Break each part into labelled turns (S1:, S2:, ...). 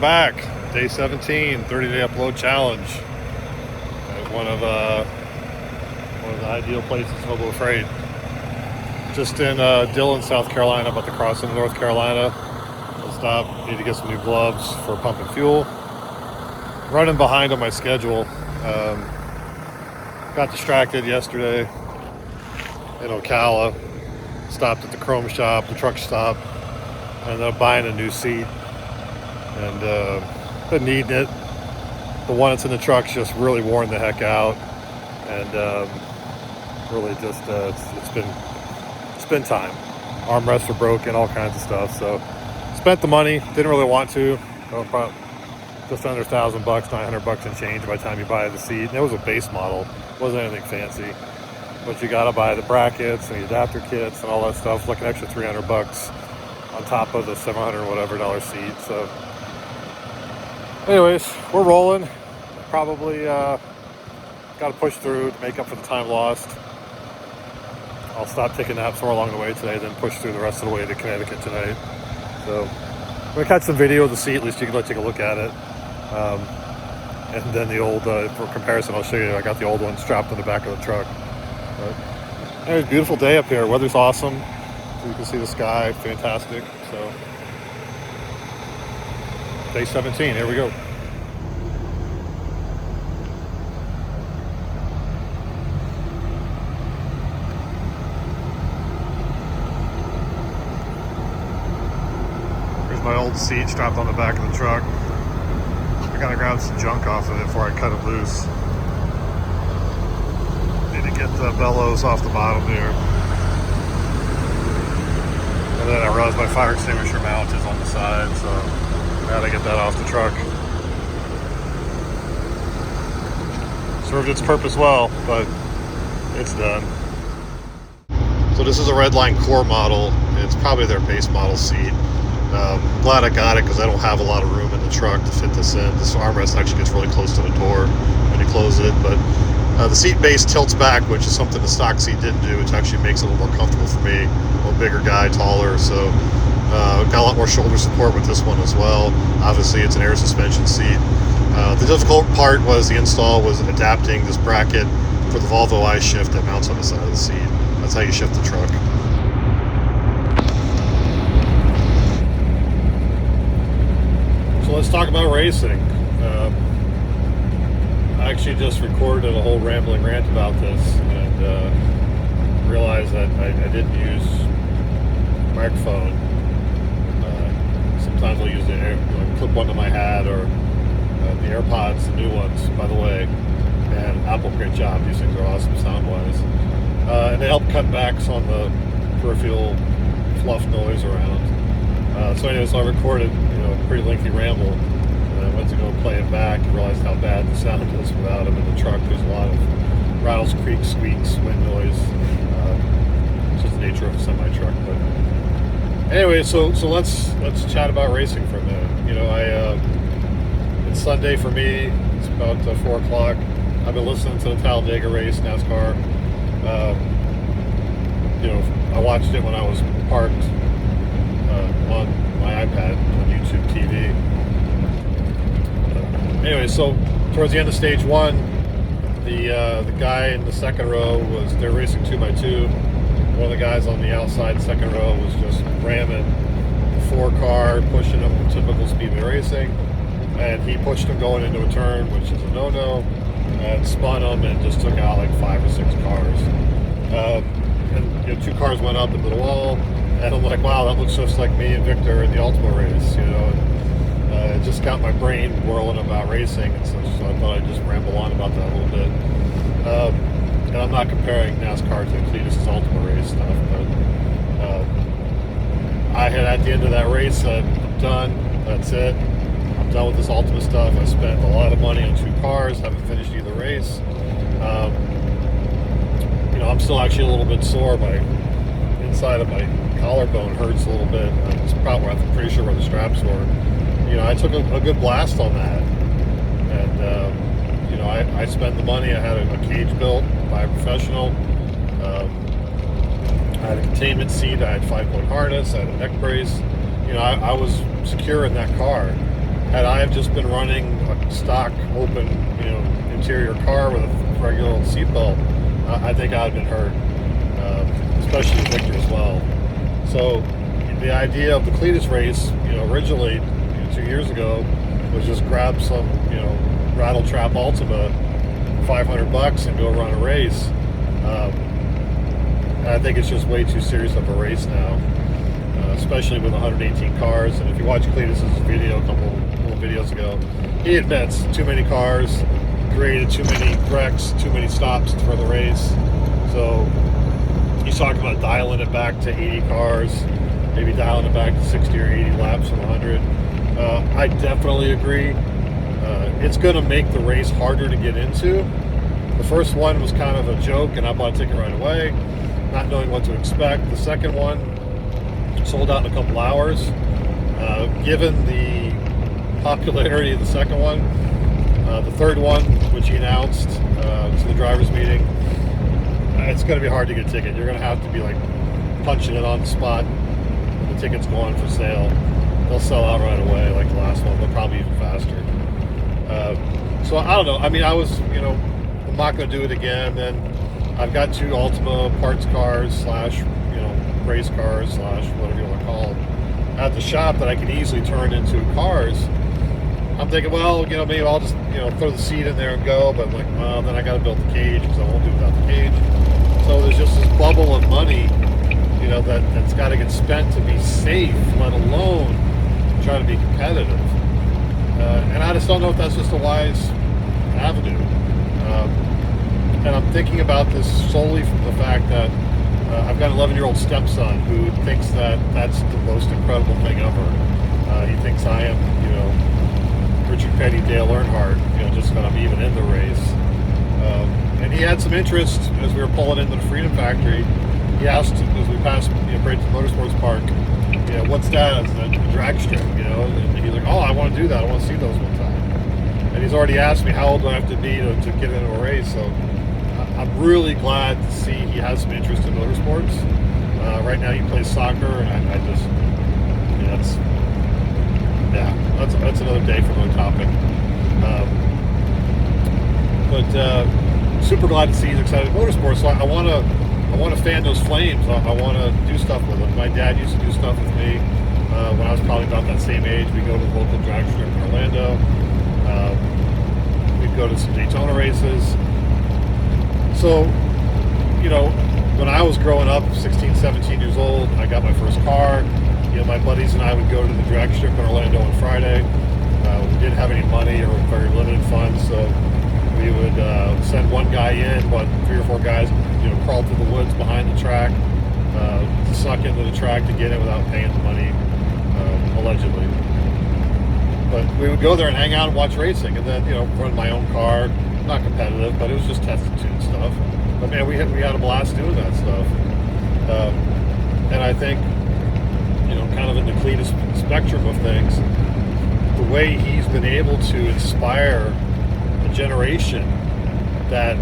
S1: back. Day 17, 30-day upload challenge. At one of the ideal places to hobo freight. Just in Dillon, South Carolina, about to cross into North Carolina. I'll stop. Need to get some new gloves for pumping fuel. Running behind on my schedule. Got distracted yesterday in Ocala. Stopped at the Chrome shop, the truck stop. Ended up buying a new seat. And been needing it. The one that's in the truck's just really worn the heck out. And really just, it's been time. Armrests are broken, all kinds of stuff. So spent the money, didn't really want to. Probably just under $1,000, $900 and change by the time you buy the seat. And it was a base model, wasn't anything fancy. But you gotta buy the brackets and the adapter kits and all that stuff. Like an extra $300 on top of the $700 whatever seat. So anyways, we're rolling. Probably gotta push through to make up for the time lost. I'll stop taking naps somewhere along the way today, then push through the rest of the way to Connecticut tonight. So I'm gonna catch some video of the seat, at least you can take a look at it. And then the old, for comparison, I'll show you, I got the old one strapped on the back of the truck. But anyways, beautiful day up here. Weather's awesome. So you can see the sky, fantastic. So day 17, here we go. My old seat strapped on the back of the truck. I gotta grab some junk off of it before I cut it loose. Need to get the bellows off the bottom here. And then I realized my fire extinguisher mount is on the side, so I gotta get that off the truck. Served its purpose well, but it's done. So this is a Redline Core model. It's probably their base model seat. Glad I got it because I don't have a lot of room in the truck to fit this in. This armrest actually gets really close to the door when you close it, but the seat base tilts back, which is something the stock seat didn't do, which actually makes it a little more comfortable for me. I'm a little bigger guy, taller, so got a lot more shoulder support with this one as well. Obviously, it's an air suspension seat. The difficult part was the install was adapting this bracket for the Volvo I-Shift that mounts on the side of the seat. That's how you shift the truck. Let's talk about racing. I actually just recorded a whole rambling rant about this and realized that I didn't use microphone. Sometimes I'll use the clip one to my hat or the AirPods, the new ones, by the way. And Apple, great job. These things are awesome sound-wise. And they help cut back on the peripheral fluff noise around. So anyways, I recorded a pretty lengthy ramble, and I went to go play it back and realized how bad the sound is without him in the truck. There's a lot of rattles, creaks, squeaks, wind noise. It's just the nature of a semi-truck. But anyway, so let's chat about racing for a minute. It's Sunday for me. It's about 4 o'clock. I've been listening to the Talladega race, NASCAR. I watched it when I was parked on my iPad on YouTube TV. Anyway, so towards the end of stage 1, the guy in the second row they're racing 2x2. One of the guys on the outside second row was just ramming the 4 car, pushing him in typical speedway racing, and he pushed him going into a turn, which is a no-no, and spun him and just took out like 5 or 6 cars. And 2 cars went up into the wall. And I'm like, wow, that looks just like me and Victor in the Ultima race, And it just got my brain whirling about racing, and so I thought I'd just ramble on about that a little bit. And I'm not comparing NASCAR to Cleetus' Ultima race stuff, but I had at the end of that race said, I'm done, that's it. I'm done with this Ultima stuff. I spent a lot of money on 2 cars, haven't finished either race. I'm still actually a little bit sore. My inside of my collarbone hurts a little bit. It's probably, I'm pretty sure where the straps were. I took a good blast on that, and I spent the money. I had a cage built by a professional. I had a containment seat. I had 5-point harness. I had a neck brace. I was secure in that car, Had I have just been running a stock open, interior car with a regular old seatbelt, I think I'd been hurt, especially Victor as well. So the idea of the Cleetus race, originally 2 years ago, was just grab some, rattle trap Ultima, $500 and go run a race. And I think it's just way too serious of a race now, especially with 118 cars. And if you watch Cleetus's video a couple little videos ago, he admits too many cars created too many wrecks, too many stops for the race. So he's talking about dialing it back to 80 cars, maybe dialing it back to 60 or 80 laps from 100. I definitely agree. It's going to make the race harder to get into. The first one was kind of a joke, and I bought a ticket right away, not knowing what to expect. The second one sold out in a couple hours. Given the popularity of the second one, the third one, which he announced to the drivers' meeting, it's going to be hard to get a ticket. You're going to have to be like punching it on the spot when the ticket's going for sale. They'll sell out right away like the last one, but probably even faster. So I don't know. I mean, I'm not going to do it again. Then I've got 2 Ultima parts cars / race cars / whatever you want to call them at the shop that I can easily turn into cars. I'm thinking, well, maybe I'll just throw the seat in there and go. But I'm like, well, then I got to build the cage because I won't do it without the cage. So there's just this bubble of money, that's got to get spent to be safe, let alone try to be competitive. And I just don't know if that's just a wise avenue. And I'm thinking about this solely from the fact that I've got an 11-year-old stepson who thinks that that's the most incredible thing ever. He thinks I am, Richard Petty, Dale Earnhardt, just because I'm even in the race. And he had some interest as we were pulling into the Freedom Factory. He asked as we passed right to the motorsports park, what's that? It's a drag strip, and he's like, oh, I want to do that. I want to see those one time. And he's already asked me how old do I have to be to get into a race. So I'm really glad to see he has some interest in motorsports. Right now he plays soccer, and I just, that's another day for another topic. But super glad to see he's excited about motorsports. So I want to fan those flames. I want to do stuff with him. My dad used to do stuff with me when I was probably about that same age. We go to the local drag strip in Orlando. We'd go to some Daytona races. So, when I was growing up, 16, 17 years old, I got my first car. My buddies and I would go to the drag strip in Orlando on Friday. We didn't have any money or very limited funds, so we would send one guy in, but 3 or 4 guys, crawl through the woods behind the track, snuck into the track to get in without paying the money, allegedly. But we would go there and hang out and watch racing, and then run my own car. Not competitive, but it was just test and tune stuff. But man, we had a blast doing that stuff. And I think kind of in the Cleetus spectrum of things, the way he's been able to inspire a generation that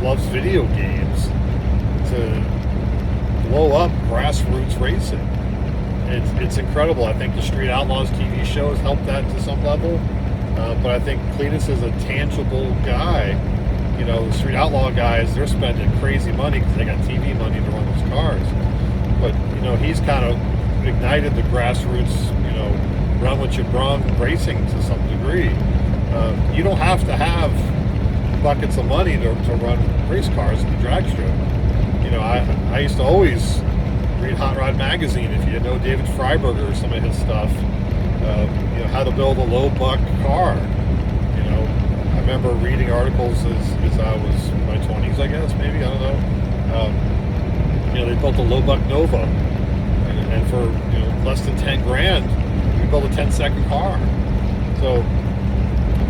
S1: loves video games to blow up grassroots racing. It's incredible. I think the Street Outlaws TV show has helped that to some level. But I think Cleetus is a tangible guy. The Street Outlaw guys, they're spending crazy money because they got TV money to run those cars. But, he's kind of ignited the grassroots, run what you brung racing to some degree. You don't have to have buckets of money to run race cars in the drag strip. I used to always read Hot Rod Magazine, if you know David Freiberger or some of his stuff, how to build a low buck car. I remember reading articles as I was in my 20s, I guess, maybe, I don't know. They built a low buck Nova, and for less than 10 grand, you build a 10-second car. So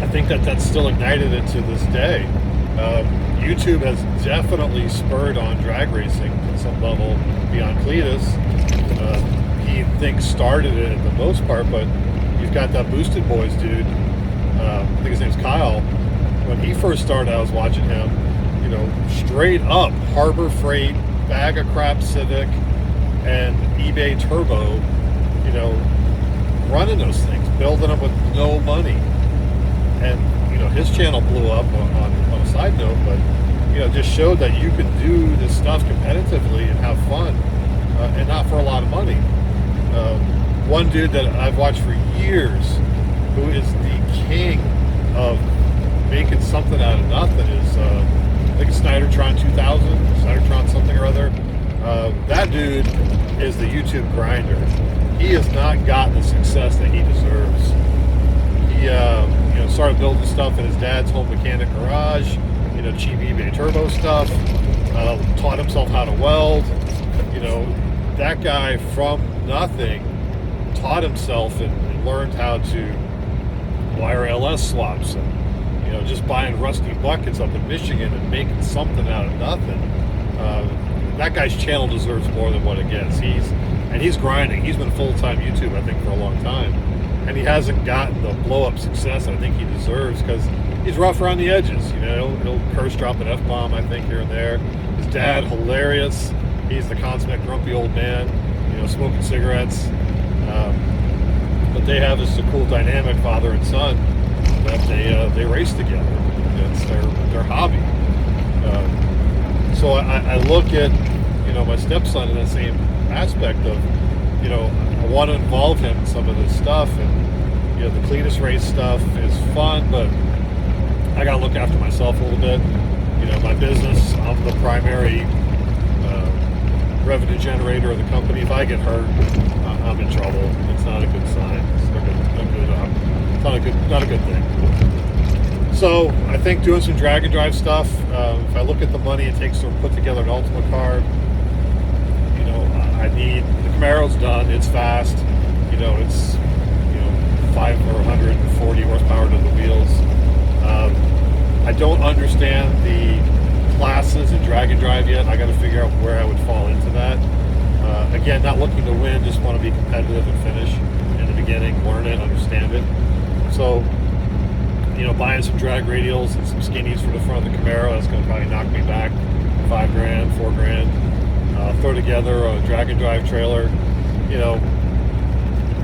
S1: I think that's still ignited it to this day. YouTube has definitely spurred on drag racing to some level beyond Cleetus. He thinks started it at the most part, but you've got that Boosted Boys dude. I think his name's Kyle. When he first started, I was watching him. Straight up Harbor Freight, bag of crap Civic, and eBay Turbo. Running those things. building them with no money. And his channel blew up on a side note, but just showed that you can do this stuff competitively and have fun, and not for a lot of money. One dude that I've watched for years, who is the king of making something out of nothing, is I think it's Snydertron 2000, Snydertron something or other. That dude is the YouTube grinder. He has not gotten the success that he deserves. He started building stuff in his dad's home mechanic garage, cheap eBay turbo stuff, taught himself how to weld. That guy from nothing taught himself and learned how to wire LS swaps, and just buying rusty buckets up in Michigan and making something out of nothing. That guy's channel deserves more than what it gets. He's grinding. He's been full-time YouTube, I think, for a long time, and he hasn't gotten the blow-up success I think he deserves, because he's rough around the edges. He'll curse drop an F-bomb, I think, here and there. His dad, hilarious. He's the consummate grumpy old man, smoking cigarettes. But they have this cool dynamic, father and son, that they race together. It's their hobby. So I look at my stepson in that same aspect of I want to involve him in some of this stuff, and the Cleetus race stuff is fun, but I got to look after myself a little bit. My business, I'm the primary revenue generator of the company. If I get hurt, I'm in trouble. It's not a good sign. It's not a good thing. So I think doing some drag and drive stuff. If I look at the money it takes to put together an Ultima car, I need the Camaro's done. It's fast. It's 540 horsepower to the wheels. I don't understand the classes in drag and drive yet. I got to figure out where I would fall into that. Again, not looking to win, just want to be competitive and finish in the beginning, learn it, understand it. So, buying some drag radials and some skinnies for the front of the Camaro, that's going to probably knock me back $5,000, $4,000. Throw together a drag and drive trailer,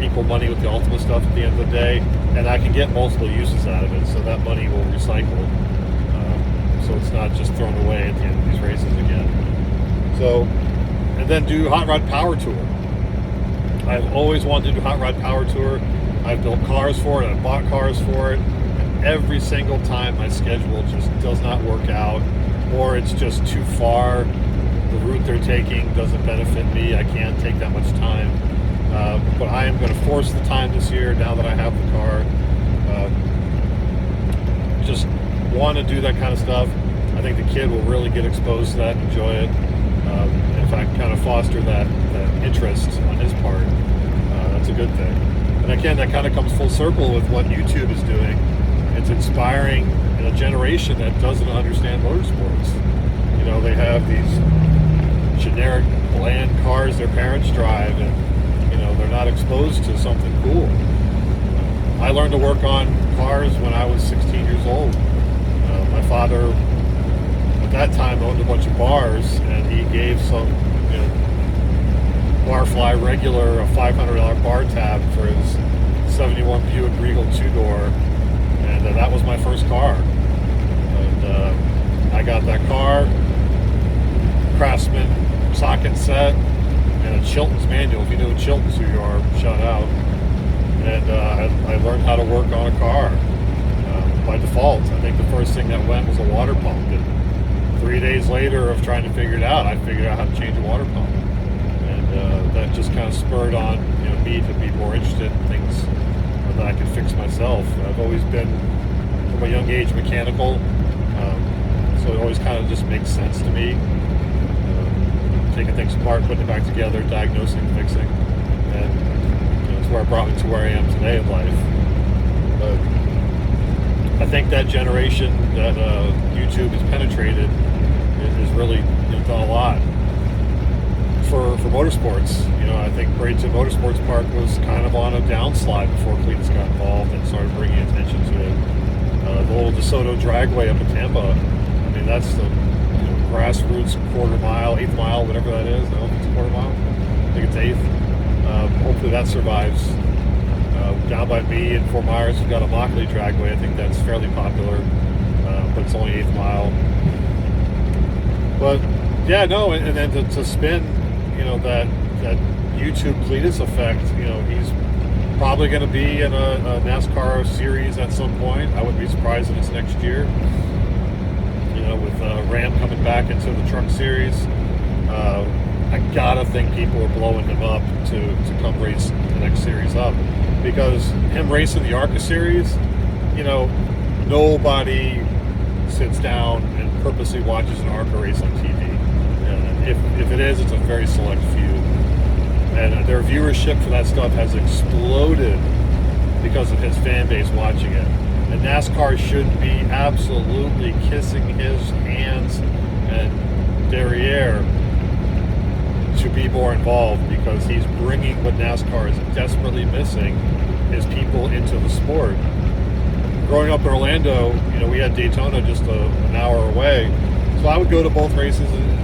S1: equal money with the Ultima stuff at the end of the day, and I can get multiple uses out of it, so that money will recycle. So it's not just thrown away at the end of these races again. So, and then do Hot Rod Power Tour. I've always wanted to do Hot Rod Power Tour. I've built cars for it, I've bought cars for it, and every single time my schedule just does not work out, or it's just too far. The route they're taking doesn't benefit me. I can't take that much time. But I am going to force the time this year, now that I have the car. Just want to do that kind of stuff. I think the kid will really get exposed to that and enjoy it. If I can kind of foster that interest on his part, that's a good thing. And again, that kind of comes full circle with what YouTube is doing. It's inspiring a generation that doesn't understand motorsports. They have these generic, bland cars their parents drive, and they're not exposed to something cool. I learned to work on cars when I was 16 years old. My father, at that time, owned a bunch of bars, and he gave some Barfly regular a $500 bar tab for his 71 Buick Regal 2-door, and that was my first car. And I got that car, Craftsman socket set, and a Chilton's manual. If you know Chilton's who you are, shout out. And I learned how to work on a car by default. I think the first thing that went was a water pump. And 3 days later of trying to figure it out, I figured out how to change a water pump. And that just kind of spurred on me to be more interested in things that I could fix myself. I've always been, from a young age, mechanical. So it always kind of just makes sense to me. Taking things apart, putting it back together, diagnosing, fixing, and it's where it brought me to where I am today in life. But I think that generation that YouTube has penetrated has really done a lot for motorsports. I think Bradenton Motorsports Park was kind of on a downslide before Cleetus got involved and started bringing attention to it. The little DeSoto dragway up in Tampa, I mean, that's the Grassroots quarter mile, eighth mile, whatever that is. I don't think it's a quarter mile. I think it's eighth. Hopefully that survives. down by me in Fort Myers, we've got a Mockley dragway. I think that's fairly popular, but it's only 8th mile. But yeah, no, and then to spin, that YouTube Cleetus effect, he's probably going to be in a NASCAR series at some point. I wouldn't be surprised if it's next year. With Ram coming back into the truck series, I gotta think people are blowing him up to come race the next series up, because him racing the ARCA series, nobody sits down and purposely watches an ARCA race on TV. And if it is, it's a very select few. And their viewership for that stuff has exploded because of his fan base watching it. And NASCAR should be absolutely kissing his hands and derriere to be more involved, because he's bringing what NASCAR is desperately missing, is people into the sport. Growing up in Orlando, we had Daytona just an hour away, so I would go to both races in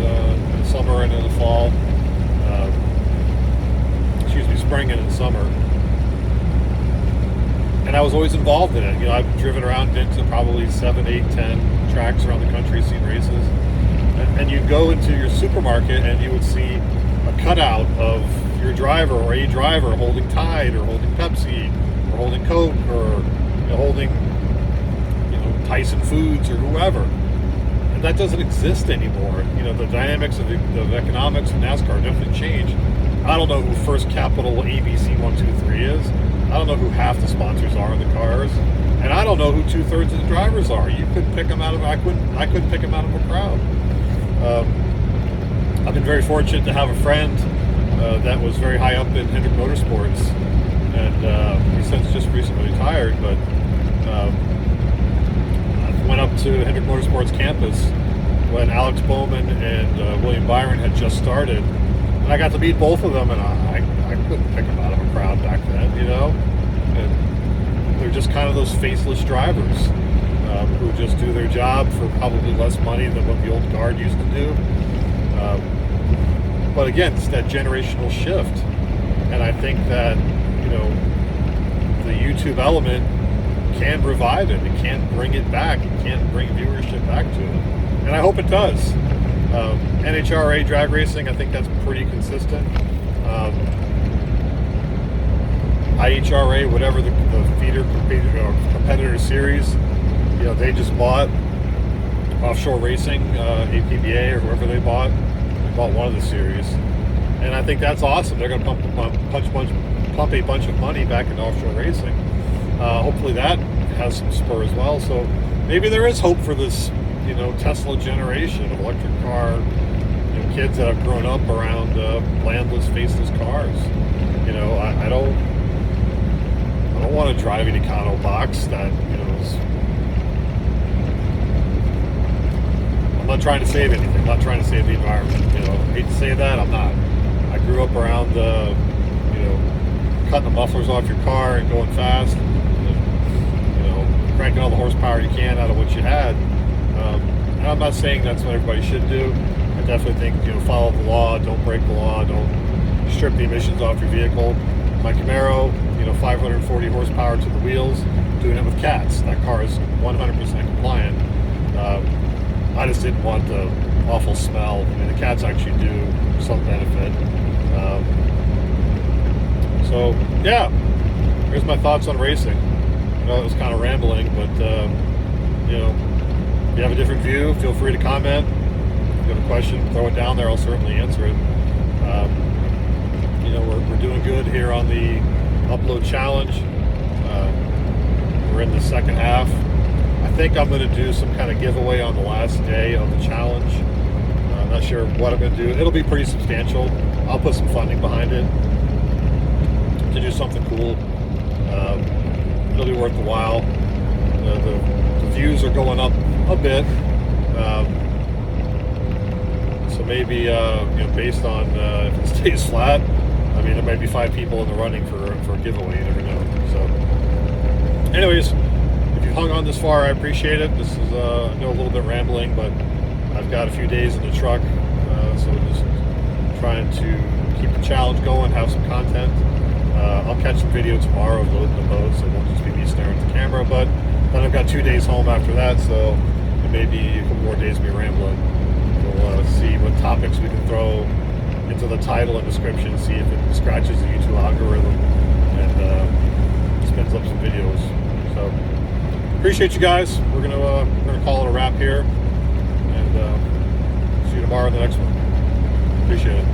S1: the summer and in the fall. Spring and in the summer. And I was always involved in it. I've driven around into probably 7, 8, 10 tracks around the country, seen races. And you'd go into your supermarket and you would see a cutout of your driver or a driver holding Tide or holding Pepsi or holding Coke or holding Tyson Foods or whoever. And that doesn't exist anymore. The dynamics of the economics of NASCAR definitely changed. I don't know who First Capital ABC 123 is. I don't know who half the sponsors are in the cars, and I don't know who 2/3 of the drivers are. You couldn't pick them out of. I couldn't pick them out of a crowd. I've been very fortunate to have a friend that was very high up in Hendrick Motorsports, and he's since just recently retired. But I went up to Hendrick Motorsports campus when Alex Bowman and William Byron had just started. And I got to meet both of them, and I couldn't pick them out of a crowd back then, And they're just kind of those faceless drivers who just do their job for probably less money than what the old guard used to do. But again, it's that generational shift. And I think that, the YouTube element can revive it. It can bring it back. It can bring viewership back to it. And I hope it does. NHRA drag racing, I think that's pretty consistent. IHRA, whatever the feeder competitor series, they just bought Offshore Racing, APBA, or whoever they bought one of the series, and I think that's awesome. They're going to pump a bunch of money back into offshore racing. Hopefully that has some spur as well. So maybe there is hope for this Tesla generation of electric car, kids that have grown up around landless, faceless cars. I don't want a driving econo box that is. I'm not trying to save anything. I'm not trying to save the environment. I hate to say that. I'm not. I grew up around cutting the mufflers off your car and going fast, and, cranking all the horsepower you can out of what you had. And I'm not saying that's what everybody should do. I definitely think, follow the law, don't break the law, don't strip the emissions off your vehicle. My Camaro, 540 horsepower to the wheels, doing it with cats. That car is 100% compliant. I just didn't want the awful smell. The cats actually do some benefit. So, yeah, here's my thoughts on racing. I know it was kind of rambling, but, if you have a different view, feel free to comment. If you have a question, throw it down there. I'll certainly answer it. We're doing good here on the upload challenge. We're in the second half. I think I'm going to do some kind of giveaway on the last day of the challenge. I'm not sure what I'm going to do. It'll be pretty substantial. I'll put some funding behind it to do something cool. It'll be worth the while. The views are going up a bit. So maybe, based on if it stays flat, there might be 5 people in the running for a giveaway. You never know. So, anyways, if you hung on this far, I appreciate it. This is, I know, a little bit rambling, but I've got a few days in the truck, so just trying to keep the challenge going, have some content. I'll catch some video tomorrow of loading the boat, so it won't just be me staring at the camera. But then I've got 2 days home after that, so it may be a couple more days of me rambling. We'll see what topics we can throw into the title and description, see if it scratches the YouTube algorithm and spins up some videos. So appreciate you guys. We're gonna call it a wrap here, and see you tomorrow in the next one. Appreciate it.